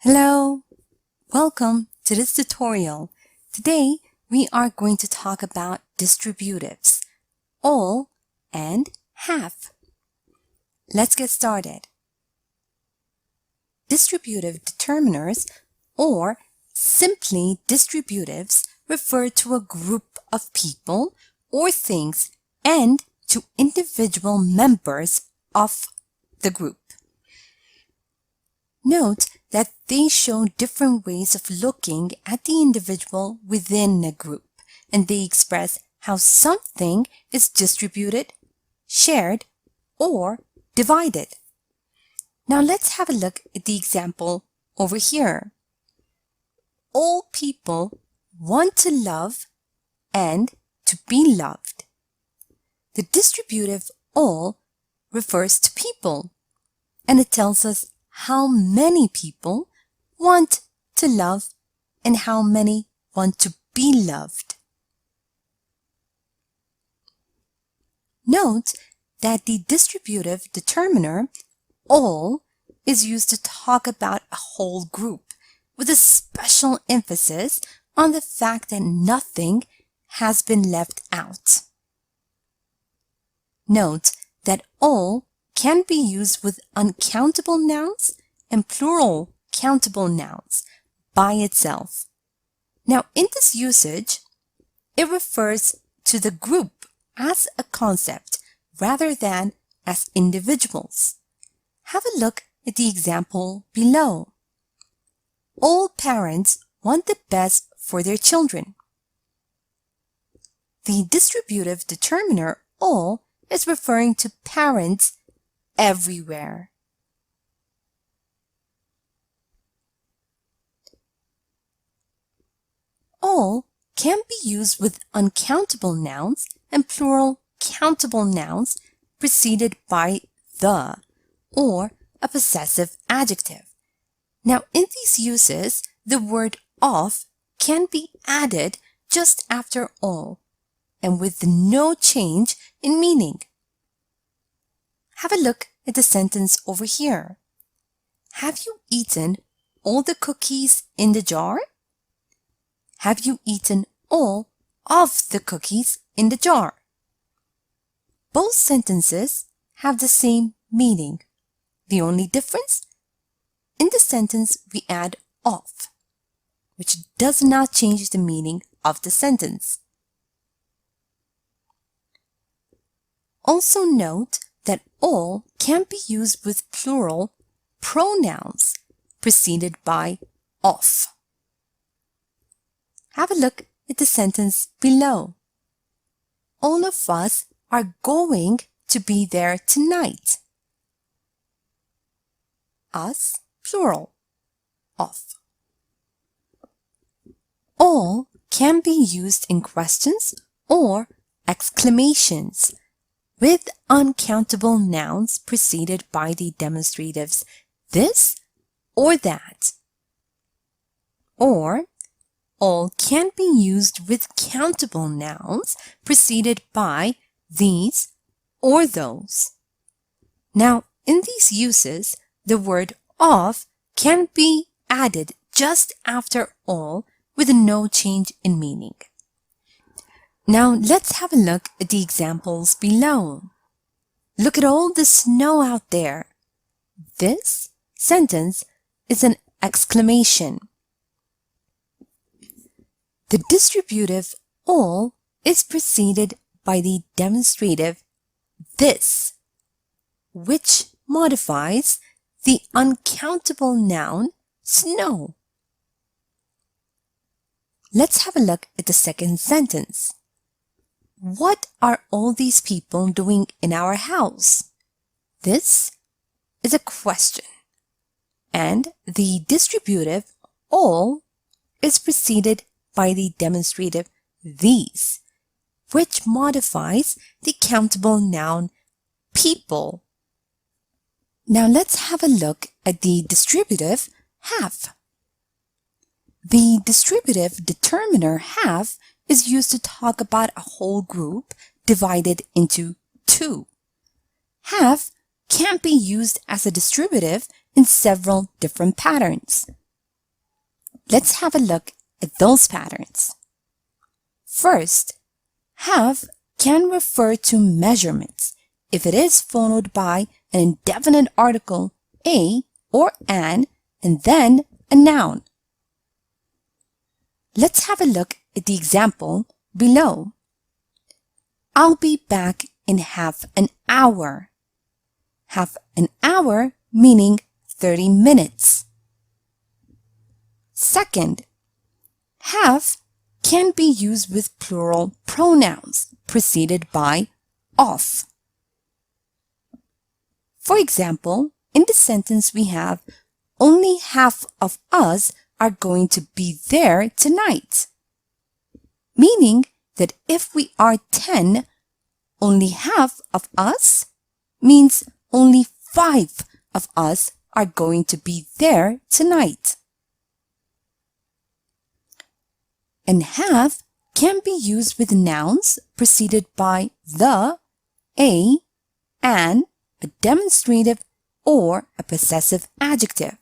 Hello, welcome to this tutorial. Today we are going to talk about distributives, all and half. Let's get started. Distributive determiners, or simply distributives, refer to a group of people or things and to individual members of the group. Note that they show different ways of looking at the individual within a group, and they express how something is distributed, shared, or divided. Now let's have a look at the example over here. All people want to love and to be loved. The distributive all refers to people, and it tells us how many people want to love and how many want to be loved. Note that the distributive determiner, all, is used to talk about a whole group, with a special emphasis on the fact that nothing has been left out. Note that all can be used with uncountable nouns and plural countable nouns by itself. Now, in this usage, it refers to the group as a concept rather than as individuals. Have a look at the example below. All parents want the best for their children. The distributive determiner all is referring to parents everywhere. All can be used with uncountable nouns and plural countable nouns preceded by the or a possessive adjective. Now, in these uses, the word of can be added just after all and with no change in meaning. Have a look at the sentence over here. Have you eaten all the cookies in the jar? Have you eaten all of the cookies in the jar? Both sentences have the same meaning. The only difference? In the sentence, we add of, which does not change the meaning of the sentence. Also note that all can be used with plural pronouns preceded by of. Have a look at the sentence below. All of us are going to be there tonight. Us, plural, of. All can be used in questions or exclamations with uncountable nouns preceded by the demonstratives this or that. Or all can be used with countable nouns preceded by these or those. Now, in these uses, the word of can be added just after all with no change in meaning. Now, let's have a look at the examples below. Look at all the snow out there. This sentence is an exclamation. The distributive all is preceded by the demonstrative this, which modifies the uncountable noun snow. Let's have a look at the second sentence. What are all these people doing in our house? This is a question, and the distributive all is preceded by the demonstrative these, which modifies the countable noun people. Now let's have a look at the distributive have. The distributive determiner have is used to talk about a whole group divided into two. Have can be used as a distributive in several different patterns. Let's have a look at those patterns. First, have can refer to measurements if it is followed by an indefinite article, a or an, and then a noun. Let's have a look at the example below. I'll be back in half an hour. Half an hour meaning 30 minutes. Second, have can be used with plural pronouns preceded by of. For example, in the sentence we have, only half of us are going to be there tonight. Meaning that if we are 10, only half of us means only 5 of us are going to be there tonight. And have can be used with nouns preceded by the, a, an, a demonstrative, or a possessive adjective.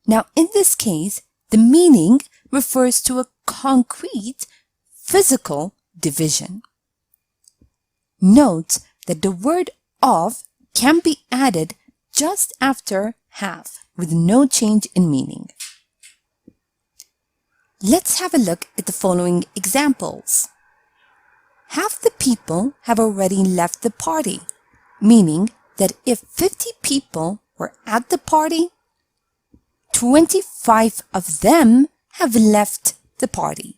Now, in this case, the meaning refers to a concrete physical division. Note that the word of can be added just after have with no change in meaning. Let's have a look at the following examples. Half the people have already left the party, meaning that if 50 people were at the party, 25 of them have left the party.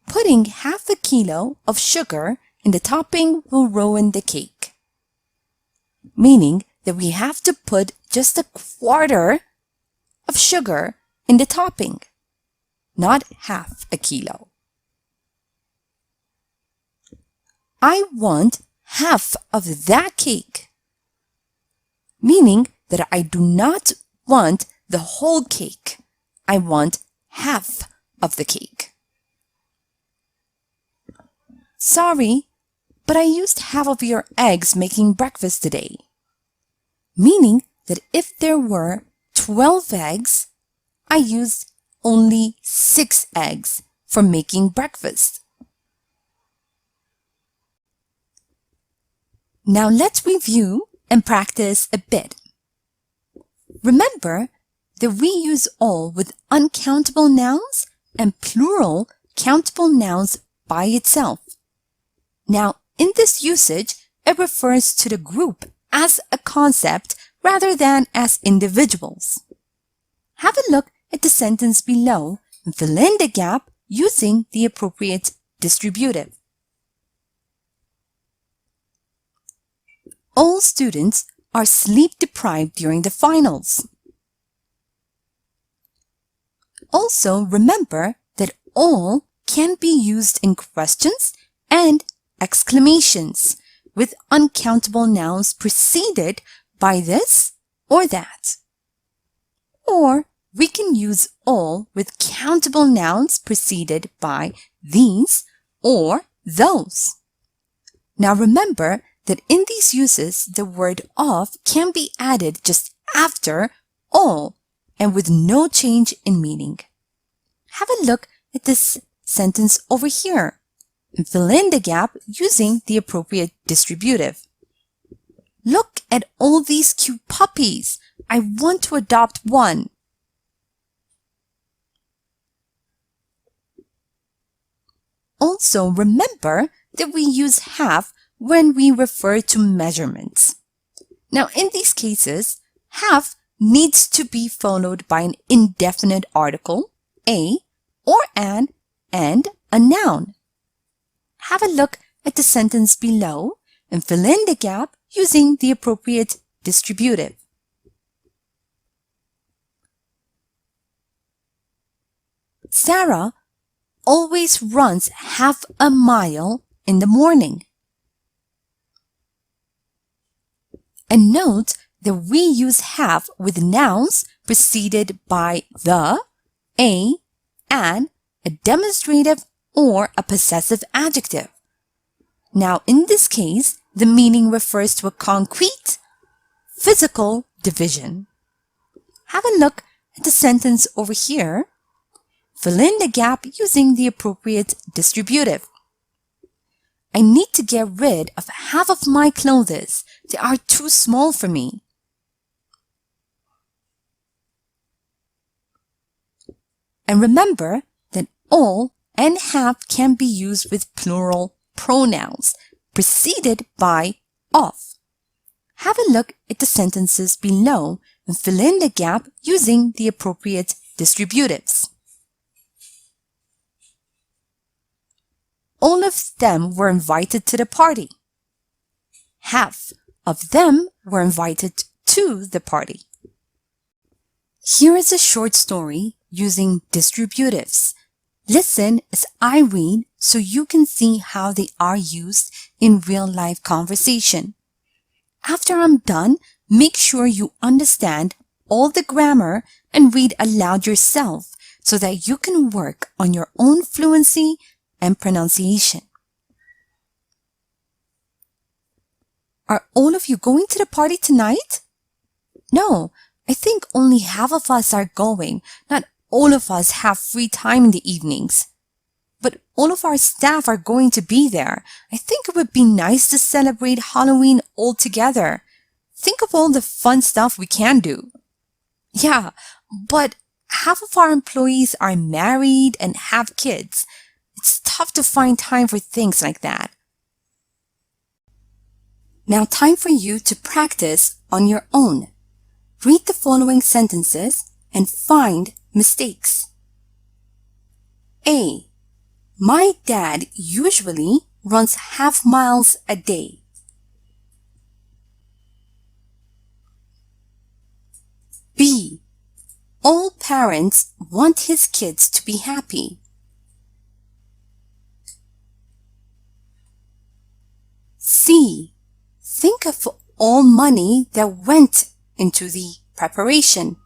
Putting half a kilo of sugar in the topping will ruin the cake, meaning that we have to put just a quarter of sugar in the topping, not half a kilo. I want half of that cake, meaning that I do not want the whole cake. I want half of the cake. Sorry, but I used half of your eggs making breakfast today. Meaning that if there were 12 eggs, I used only 6 eggs for making breakfast. Now let's review and practice a bit. Remember that we use all with uncountable nouns and plural countable nouns by itself. Now, in this usage, it refers to the group as a concept rather than as individuals. Have a look at the sentence below and fill in the gap using the appropriate distributive. All students are sleep deprived during the finals. Also, remember that all can be used in questions and exclamations with uncountable nouns preceded by this or that. Or we can use all with countable nouns preceded by these or those. Now remember that in these uses, the word of can be added just after all and with no change in meaning. Have a look at this sentence over here and fill in the gap using the appropriate distributive. Look at all these cute puppies. I want to adopt one. Also, remember that we use have when we refer to measurements. Now, in these cases, have needs to be followed by an indefinite article, a, or an, and a noun. Have a look at the sentence below and fill in the gap using the appropriate distributive. Sarah always runs half a mile in the morning. And note that we use have with nouns preceded by the, a, an, a demonstrative, or a possessive adjective. Now, in this case, the meaning refers to a concrete, physical division. Have a look at the sentence over here. Fill in the gap using the appropriate distributive. I need to get rid of half of my clothes. They are too small for me. And remember that all and half can be used with plural pronouns preceded by of. Have a look at the sentences below and fill in the gap using the appropriate distributives. All of them were invited to the party. Half of them were invited to the party. Here is a short story using distributives. Listen as I read so you can see how they are used in real-life conversation. After I'm done, make sure you understand all the grammar and read aloud yourself so that you can work on your own fluency and pronunciation. Are all of you going to the party tonight? No, I think only half of us are going. Not all of us have free time in the evenings. But all of our staff are going to be there. I think it would be nice to celebrate Halloween all together. Think of all the fun stuff we can do. Yeah, but half of our employees are married and have kids. It's tough to find time for things like that. Now time for you to practice on your own. Read the following sentences and find mistakes. A. My dad usually runs half miles a day. B. All parents want his kids to be happy. C. Think of all money that went into the preparation.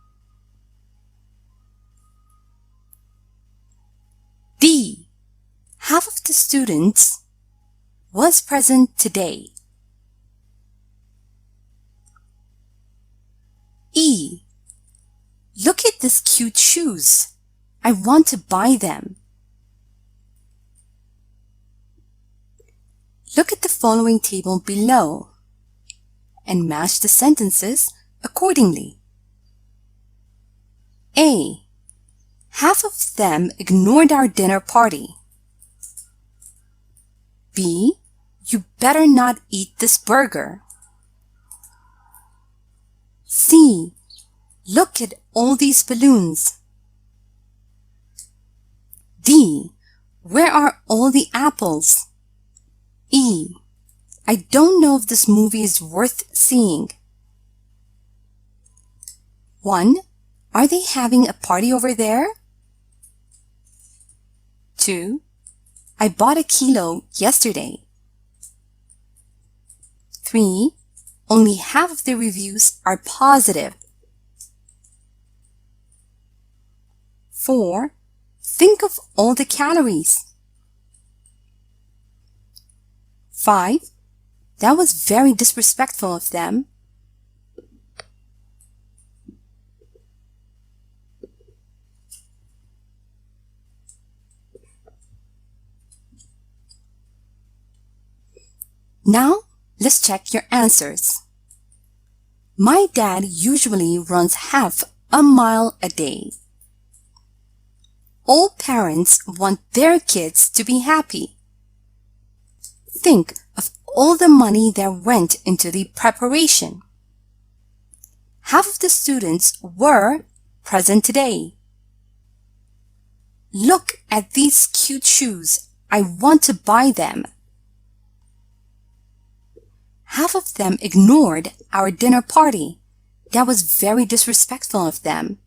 D. Half of the students was present today. E. Look at these cute shoes. I want to buy them. Look at the following table below and match the sentences accordingly. A. Half of them ignored our dinner party. B. You better not eat this burger. C. Look at all these balloons. D. Where are all the apples? E. I don't know if this movie is worth seeing. 1. Are they having a party over there? 2. I bought a kilo yesterday. 3. Only half of the reviews are positive. 4. Think of all the calories. 5. That was very disrespectful of them. Now, let's check your answers. My dad usually runs half a mile a day. All parents want their kids to be happy. Think of all the money that went into the preparation. Half of the students were present today. Look at these cute shoes. I want to buy them. Half of them ignored our dinner party. That was very disrespectful of them.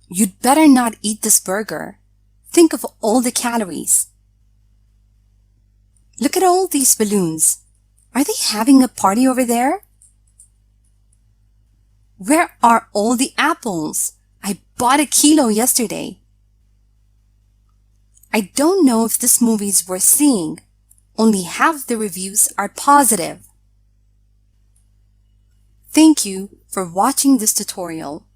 You'd better not eat this burger. Think of all the calories. Look at all these balloons. Are they having a party over there? Where are all the apples? I bought a kilo yesterday. I don't know if this movie is worth seeing. Only half the reviews are positive. Thank you for watching this tutorial.